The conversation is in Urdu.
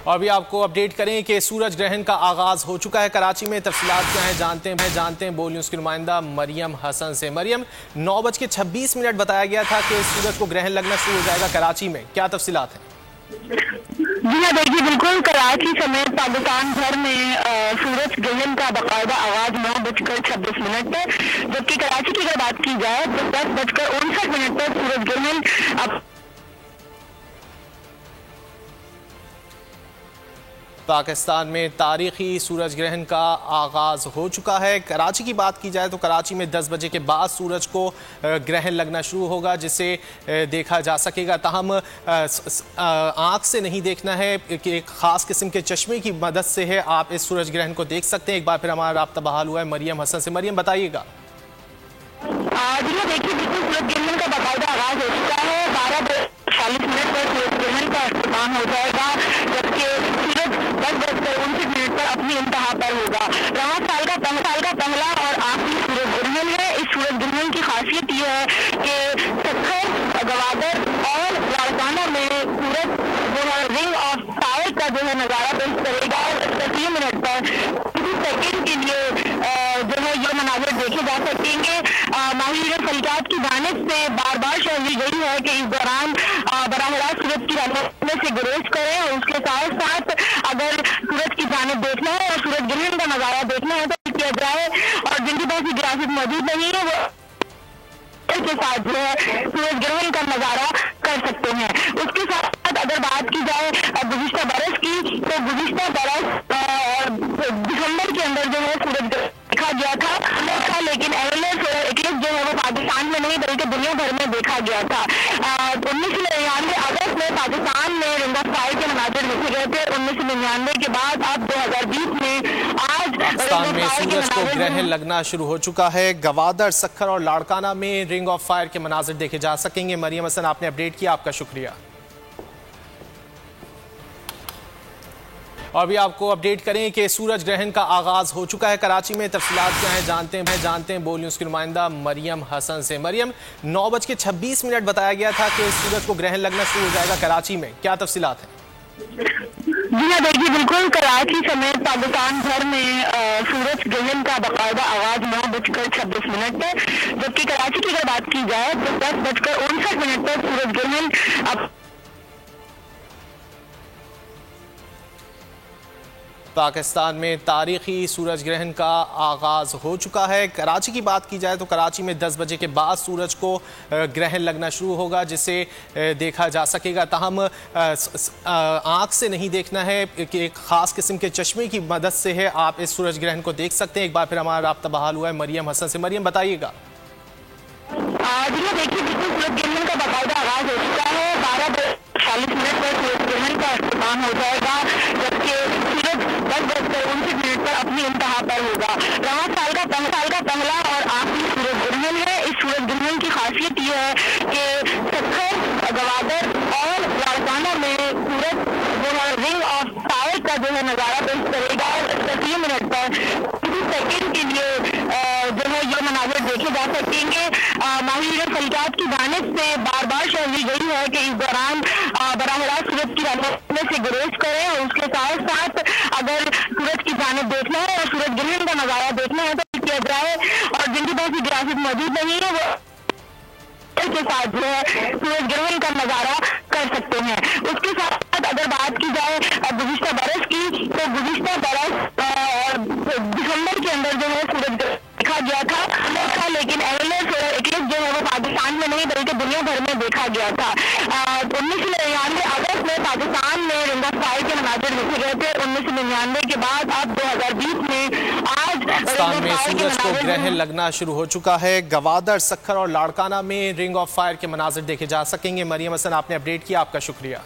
اور بھی آپ کو اپڈیٹ کریں کہ سورج گرہن کا آغاز ہو چکا ہے کراچی میں۔ تفصیلات کیا ہیں جانتے ہیں بول نیوز کی نمائندہ مریم حسن سے۔ مریم، 9:26 بتایا گیا تھا کہ سورج کو گرہن لگنا شروع ہو جائے گا کراچی میں، کیا تفصیلات ہیں؟ جی ہاں، دیکھیے بالکل کراچی سمیت پاکستان بھر میں سورج گرہن کا باقاعدہ آغاز 9:26 پر، جبکہ کراچی کی اگر بات کی جائے تو 10:59 پر سورج گرہن پاکستان میں تاریخی سورج گرہن کا آغاز ہو چکا ہے۔ کراچی کی بات کی جائے تو کراچی میں 10 بجے کے بعد سورج کو گرہن لگنا شروع ہوگا، جسے دیکھا جا سکے گا۔ تاہم آنکھ سے نہیں دیکھنا ہے کہ ایک خاص قسم کے چشمے کی مدد سے ہے آپ اس سورج گرہن کو دیکھ سکتے ہیں۔ ایک بار پھر ہمارا رابطہ بحال ہوا ہے مریم حسن سے۔ مریم، بتائیے گا۔ دیکھیے بالکل سورج گرہن کا باقاعدہ آغاز ہو چکا ہے۔ 12:40 پر سورج گرہن کا اختتام ہو جائے گا، جبکہ سورج 10:59 پر اپنی انتہا پر ہوگا۔ رواں سال کا پہلا اور آخری سورج گرہن ہے۔ اس سورج گرہن کی خاصیت یہ ہے کہ سکھر، گوادر اور لاڑکانہ میں سورج جو ہے رنگ آف فائر کا جو ہے نظارہ پیش کرے گا۔ 30 منٹ پر کسی سیکنڈ کے لیے جو ہے یہ مناظر دیکھے جا سکیں گے۔ ماہرین فلکیات کی جانب سے بار بار شہری گئی ہے کہ اس دوران براہ راست سورج کی رونق سے گریز کریں، اور اس کے ساتھ ساتھ اگر سورج کی جانب دیکھنا ہے اور سورج گرہن کا نظارہ دیکھنا ہے تو کیا جائے، اور جن کے پاس یہ گرافک موجود نہیں ہے وہ کے ساتھ جو ہے سورج گرہن کا نظارہ کر سکتے ہیں۔ اس کے ساتھ اگر بات کی جائے گزشتہ برس کی تو گزشتہ برس دسمبر کے اندر جو ہے سورج دیکھا گیا تھا، لیکن ایکلپس جو ہے وہ پاکستان میں نہیں بلکہ دنیا بھر میں دیکھا گیا تھا۔ 1999 اگست میں پاکستان میں رنگ آف فائر کے مناظر دیکھے گئے تھے۔ 1999 کے بعد اب 2020 میں آج پاکستان میں سورج کو گرہن لگنا شروع ہو چکا ہے۔ گوادر، سکھر اور لاڑکانہ میں رنگ آف فائر کے مناظر دیکھے جا سکیں گے۔ مریم حسن، آپ نے اپڈیٹ کیا، آپ کا شکریہ۔ اور بھی آپ کو اپڈیٹ کریں کہ سورج گرہن کا آغاز ہو چکا ہے کراچی میں۔ تفصیلات کیا ہیں جانتے ہیں بول نیوز کی نمائندہ مریم حسن سے۔ مریم، 9:26 بتایا گیا تھا کہ سورج کو گرہن لگنا شروع ہو جائے گا کراچی میں، کیا تفصیلات ہیں؟ جی ہاں، دیکھیے بالکل کراچی سمیت پاکستان بھر میں سورج گرہن کا باقاعدہ آغاز 9:26 پر، جبکہ کراچی کی اگر بات کی جائے تو 10:59 پر سورج گرہن پاکستان میں تاریخی سورج گرہن کا آغاز ہو چکا ہے۔ کراچی کی بات کی جائے تو کراچی میں 10 بجے کے بعد سورج کو گرہن لگنا شروع ہوگا، جسے دیکھا جا سکے گا۔ تاہم آنکھ سے نہیں دیکھنا ہے کہ ایک خاص قسم کے چشمے کی مدد سے ہے آپ اس سورج گرہن کو دیکھ سکتے ہیں۔ ایک بار پھر ہمارا رابطہ بحال ہوا ہے مریم حسن سے۔ مریم، بتائیے گا۔ دیکھیے بالکل سورج گرہن کا باقاعدہ آغاز ہو چکا ہے۔ 12:40 پر سورج گرہن کا اختتام ہو جائے گا، جبکہ سورج 10:59 پر اپنی انتہا پر ہوگا۔ رواں سال کا پہلا اور آخری سورج گرہن ہے۔ اس سورج گرہن کی خاصیت یہ ہے کہ سکھر، گوادر اور لاڑکانہ میں سورج جو ہے رنگ آف فائر کا جو ہے نظارہ پیش کرے گا۔ 30 منٹ پر کسی سیکنڈ کے لیے جو ہے یہ مناظر دیکھے جا سکیں گے۔ ماہرین فلکیات کی جانب سے بار بار شہری گئی ہے کہ اس دوران براہ راست سورج کی رونق سے گریز کریں، اور اس کے ساتھ ساتھ اگر سورج کی جانب دیکھنا ہے اور سورج گرہن کا نظارہ دیکھنا ہے تو کیا جائے، اور جن کے پاس یہ گرافک موجود نہیں ہے وہ کے ساتھ جو ہے سورج گرہن کا نظارہ کر سکتے ہیں۔ اس کے ساتھ اگر بات کی جائے گزشتہ برس کی تو گزشتہ برس دسمبر کے اندر جو ہے سورج دیکھا گیا تھا، لیکن ایکلپس جو ہے وہ پاکستان میں نہیں بلکہ دنیا بھر میں دیکھا گیا تھا۔ 1999 اگست میں پاکستان میں رنگ آف فائر کے مناظر دیکھے گئے تھے۔ 1999 کے بعد اب 2020 میں آج پاکستان میں سورج کو گرہن لگنا شروع ہو چکا ہے۔ گوادر، سکھر اور لاڑکانہ میں رنگ آف فائر کے مناظر دیکھے جا سکیں گے۔ مریم حسن، آپ نے اپڈیٹ کیا، آپ کا شکریہ۔